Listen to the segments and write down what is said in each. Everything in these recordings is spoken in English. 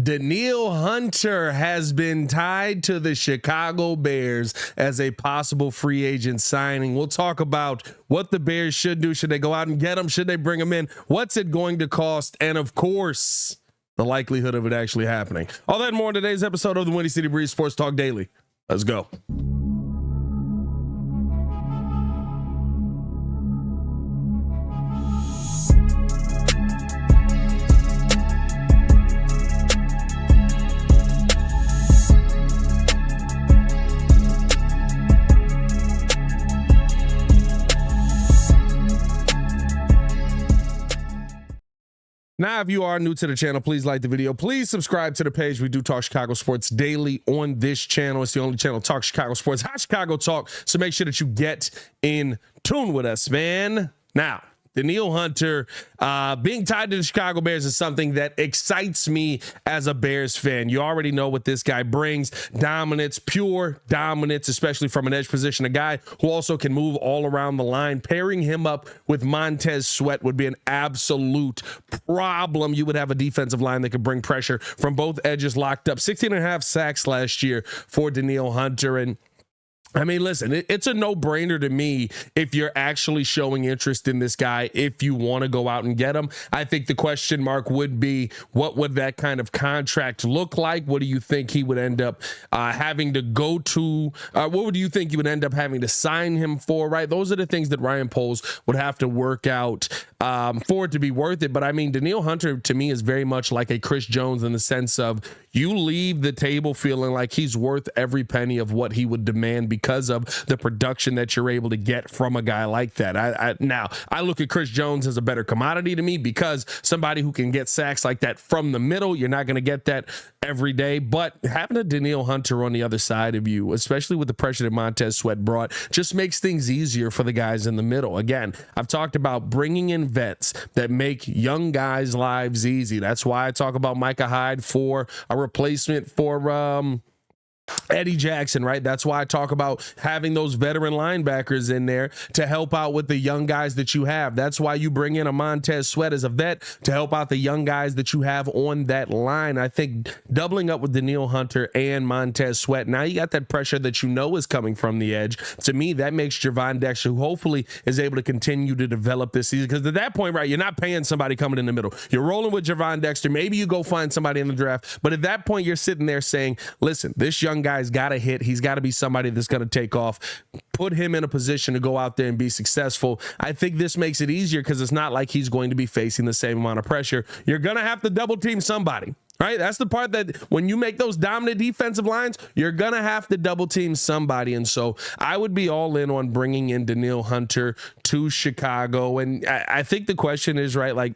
Danielle Hunter has been tied to the Chicago Bears as a possible free agent signing. We'll talk about what the Bears should do. Should they go out and get him? Should they bring him in? What's it going to cost? And of course, the likelihood of it actually happening. All that and more in today's episode of the Windy City Breeze Sports Talk Daily. Let's go. Now, if you are new to the channel, please like the video. Please subscribe to the page. We do talk Chicago sports daily on this channel. It's the only channel to talk Chicago sports, hot Chicago talk. So make sure that you get in tune with us, man. Now, Danielle Hunter being tied to the Chicago Bears is something that excites me as a Bears fan. You already know what this guy brings. Dominance, pure dominance, especially from an edge position. A guy who also can move all around the line. Pairing him up with Montez Sweat would be an absolute problem. You would have a defensive line that could bring pressure from both edges locked up. 16.5 sacks last year for Danielle Hunter. And I mean, listen, it's a no-brainer to me if you're actually showing interest in this guy, if you want to go out and get him. I think the question mark would be, what would that kind of contract look like? What do you think he would end up having to go to? What do you think you would end up having to sign him for, right? Those are the things that Ryan Poles would have to work out for it to be worth it. But I mean, Danielle Hunter to me is very much like a Chris Jones in the sense of you leave the table feeling like he's worth every penny of what he would demand because of the production that you're able to get from a guy like that. Now, I look at Chris Jones as a better commodity to me because somebody who can get sacks like that from the middle, you're not going to get that every day. But having a Danielle Hunter on the other side of you, especially with the pressure that Montez Sweat brought, just makes things easier for the guys in the middle. Again, I've talked about bringing in vets that make young guys' lives easy. That's why I talk about Micah Hyde for a replacement for Eddie Jackson, right? That's why I talk about having those veteran linebackers in there to help out with the young guys that you have. That's why you bring in a Montez Sweat as a vet to help out the young guys that you have on that line. I think doubling up with Danielle Hunter and Montez Sweat, now you got that pressure that you know is coming from the edge. To me, that makes Javon Dexter, who hopefully is able to continue to develop this season, because at that point, right, you're not paying somebody coming in the middle. You're rolling with Javon Dexter. Maybe you go find somebody in the draft, but at that point, you're sitting there saying, listen, this young guy's got to hit. He's got to be somebody that's going to take off. Put him in a position to go out there and be successful. I think this makes it easier because it's not like he's going to be facing the same amount of pressure. You're going to have to double team somebody, right? That's the part that when you make those dominant defensive lines, you're going to have to double team somebody. And so I would be all in on bringing in Danielle Hunter to Chicago. And I think the question is, right, like,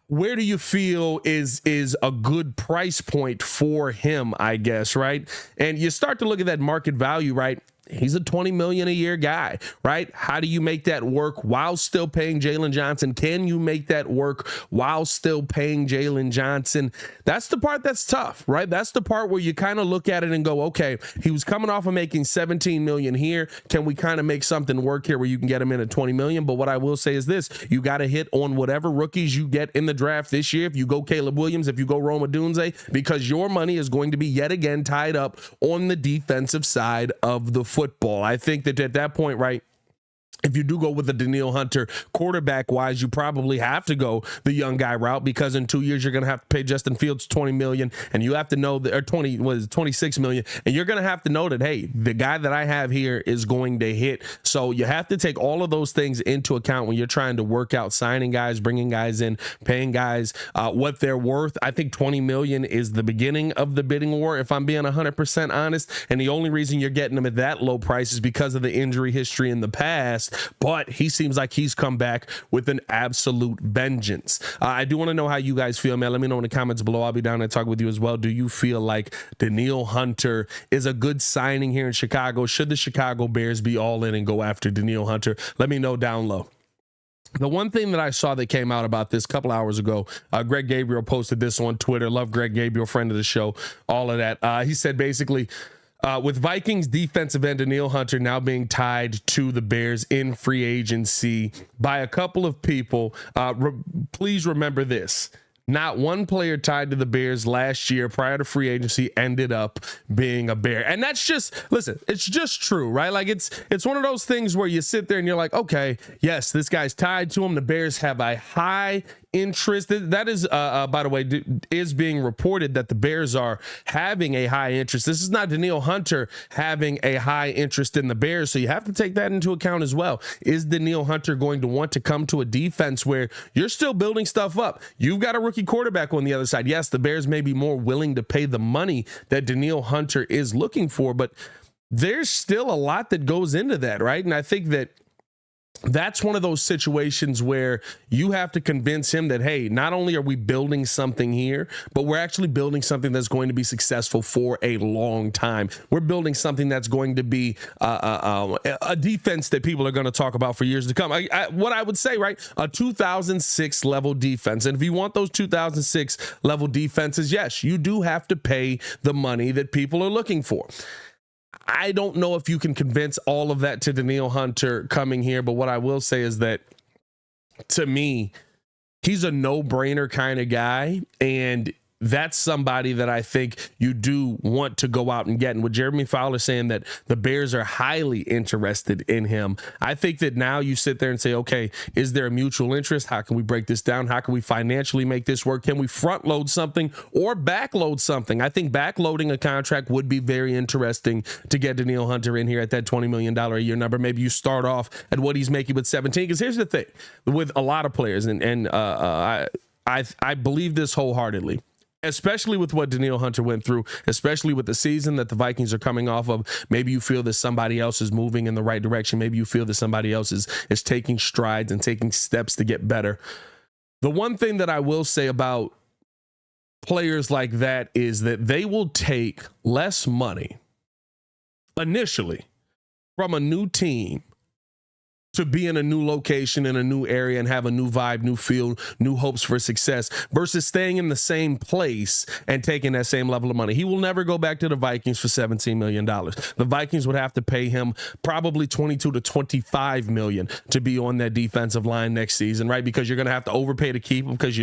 where do you feel is a good price point for him, I guess, right? And you start to look at that market value, right? He's a $20 million a year guy, right? How do you make that work while still paying Jalen Johnson? Can you make that work while still paying Jalen Johnson? That's the part that's tough, right? That's the part where you kind of look at it and go, okay, he was coming off of making $17 million here. Can we kind of make something work here where you can get him in at $20 million? But what I will say is this, you got to hit on whatever rookies you get in the draft this year. If you go Caleb Williams, if you go Roma Dunze, because your money is going to be yet again tied up on the defensive side of the football. I think that at that point, right, if you do go with the Danielle Hunter quarterback-wise, you probably have to go the young guy route because in 2 years you're going to have to pay Justin Fields $20 million, and you have to know that, or $26 million, and you're going to have to know that, hey, the guy that I have here is going to hit. So you have to take all of those things into account when you're trying to work out signing guys, bringing guys in, paying guys what they're worth. I think $20 million is the beginning of the bidding war, if I'm being 100% honest, and the only reason you're getting them at that low price is because of the injury history in the past. But he seems like he's come back with an absolute vengeance. I do want to know how you guys feel, man. Let me know in the comments below. I'll be down there talking with you as well. Do you feel like Danielle Hunter is a good signing here in Chicago? Should the Chicago Bears be all in and go after Danielle Hunter? Let me know down low. The one thing that I saw that came out about this a couple hours ago, Greg Gabriel posted this on Twitter. Love Greg Gabriel, friend of the show, all of that. He said basically, with Vikings defensive end Danielle Hunter now being tied to the Bears in free agency by a couple of people, please remember this. Not one player tied to the Bears last year prior to free agency ended up being a Bear. And that's just, listen, it's just true, right? Like it's one of those things where you sit there and you're like, okay, yes, this guy's tied to him. The Bears have a high interest. That is, by the way, is being reported that the Bears are having a high interest. This is not Danielle Hunter having a high interest in the Bears. So you have to take that into account as well. Is Danielle Hunter going to want to come to a defense where you're still building stuff up? You've got a rookie quarterback on the other side. Yes, the Bears may be more willing to pay the money that Danielle Hunter is looking for, but there's still a lot that goes into that, right? And I think that that's one of those situations where you have to convince him that, hey, not only are we building something here, but we're actually building something that's going to be successful for a long time. We're building something that's going to be a defense that people are going to talk about for years to come. What I would say, right, a 2006 level defense. And if you want those 2006 level defenses, yes, you do have to pay the money that people are looking for. I don't know if you can convince all of that to Danielle Hunter coming here, but what I will say is that, to me, he's a no-brainer kind of guy, and that's somebody that I think you do want to go out and get. And with Jeremy Fowler saying that the Bears are highly interested in him, I think that now you sit there and say, okay, is there a mutual interest? How can we break this down? How can we financially make this work? Can we front load something or back load something? I think back loading a contract would be very interesting to get Danielle Hunter in here at that $20 million a year number. Maybe you start off at what he's making with 17, because here's the thing with a lot of players, and I believe this wholeheartedly, especially with what Danielle Hunter went through, especially with the season that the Vikings are coming off of. Maybe you feel that somebody else is moving in the right direction. Maybe you feel that somebody else is taking strides and taking steps to get better. The one thing that I will say about players like that is that they will take less money initially from a new team to be in a new location, in a new area, and have a new vibe, new feel, new hopes for success, versus staying in the same place and taking that same level of money. He will never go back to the Vikings for $17 million. The Vikings would have to pay him probably $22 to $25 million to be on that defensive line next season, right? Because you're going to have to overpay to keep him, because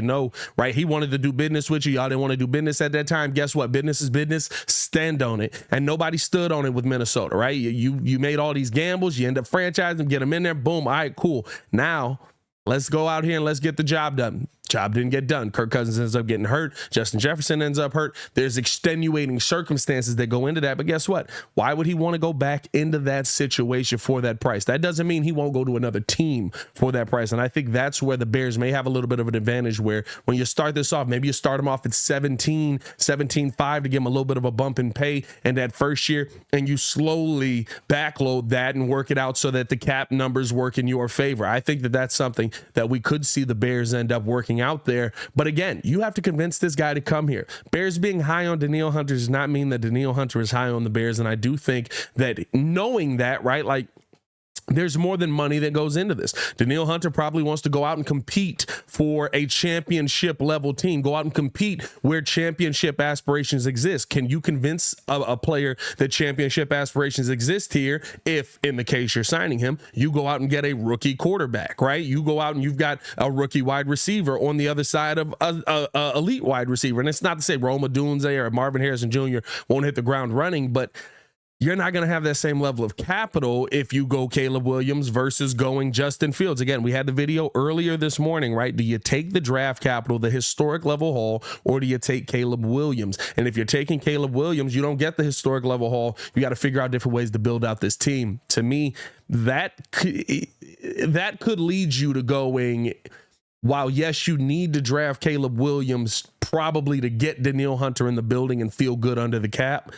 right, he wanted to do business with you. Y'all didn't want to do business at that time. Guess what? Business is business. Stand on it. And nobody stood on it with Minnesota, right? You made all these gambles. You end up franchising, get them in there. Boom. All right, cool. Now let's go out here and let's get the job done. Job didn't get done. Kirk Cousins ends up getting hurt. Justin Jefferson ends up hurt. There's extenuating circumstances that go into that. But guess what? Why would he want to go back into that situation for that price? That doesn't mean he won't go to another team for that price. And I think that's where the Bears may have a little bit of an advantage, where when you start this off, maybe you start him off at 17.5 to give him a little bit of a bump in pay in that first year, and you slowly backload that and work it out so that the cap numbers work in your favor. I think that that's something that we could see the Bears end up working out there. But again, you have to convince this guy to come here. Bears being high on Danielle Hunter does not mean that Danielle Hunter is high on the Bears. And I do think that knowing that, right, like, there's more than money that goes into this. Danielle Hunter probably wants to go out and compete for a championship level team, go out and compete where championship aspirations exist. Can you convince a player that championship aspirations exist here if, in the case you're signing him, you go out and get a rookie quarterback, right? You go out and you've got a rookie wide receiver on the other side of a elite wide receiver. And it's not to say Rome Odunze or Marvin Harrison Jr. won't hit the ground running, but you're not going to have that same level of capital if you go Caleb Williams versus going Justin Fields. Again, we had the video earlier this morning, right? Do you take the draft capital, the historic level haul, or do you take Caleb Williams? And if you're taking Caleb Williams, you don't get the historic level haul. You got to figure out different ways to build out this team. To me, that could lead you to going, while yes, you need to draft Caleb Williams probably to get Danielle Hunter in the building and feel good under the cap,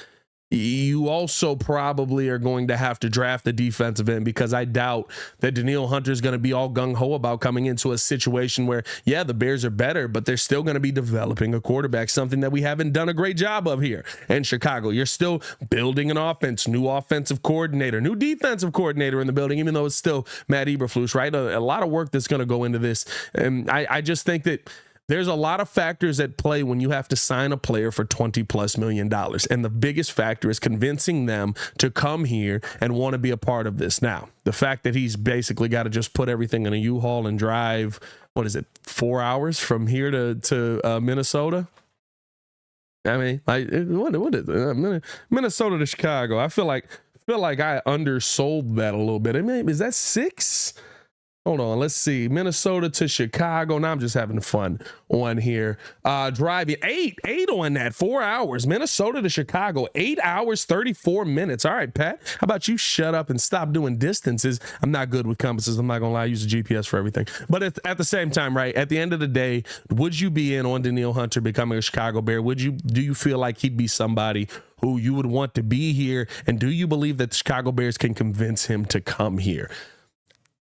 you also probably are going to have to draft the defensive end, because I doubt that Danielle Hunter is going to be all gung-ho about coming into a situation where, yeah, the Bears are better, but they're still going to be developing a quarterback, something that we haven't done a great job of here in Chicago. You're still building an offense, new offensive coordinator, new defensive coordinator in the building, even though it's still Matt Eberflus, right? A lot of work that's going to go into this. And I just think that there's a lot of factors at play when you have to sign a player for $20+ million. And the biggest factor is convincing them to come here and want to be a part of this. Now, the fact that he's basically got to just put everything in a U-Haul and drive what is it, 4 hours from here to Minnesota? I mean, like, what is it? Minnesota to Chicago? I feel like I undersold that a little bit. I mean, is that 6? Hold on, let's see. Minnesota to Chicago. Now I'm just having fun on here. Driving 8 on that, 4 hours. Minnesota to Chicago, 8 hours, 34 minutes. All right, Pat, how about you shut up and stop doing distances? I'm not good with compasses. I'm not gonna lie, I use a GPS for everything. But at the same time, right, at the end of the day, would you be in on Danielle Hunter becoming a Chicago Bear? Do you feel like he'd be somebody who you would want to be here? And do you believe that the Chicago Bears can convince him to come here?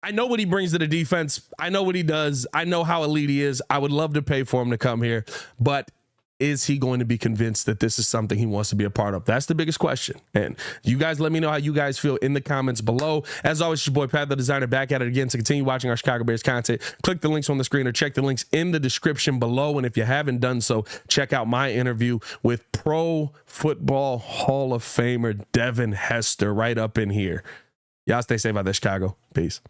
I know what he brings to the defense. I know what he does. I know how elite he is. I would love to pay for him to come here, but is he going to be convinced that this is something he wants to be a part of? That's the biggest question. And you guys let me know how you guys feel in the comments below. As always, it's your boy Pat the Designer back at it again to continue watching our Chicago Bears content. Click the links on the screen or check the links in the description below. And if you haven't done so, check out my interview with Pro Football Hall of Famer Devin Hester right up in here. Y'all stay safe out there, Chicago. Peace.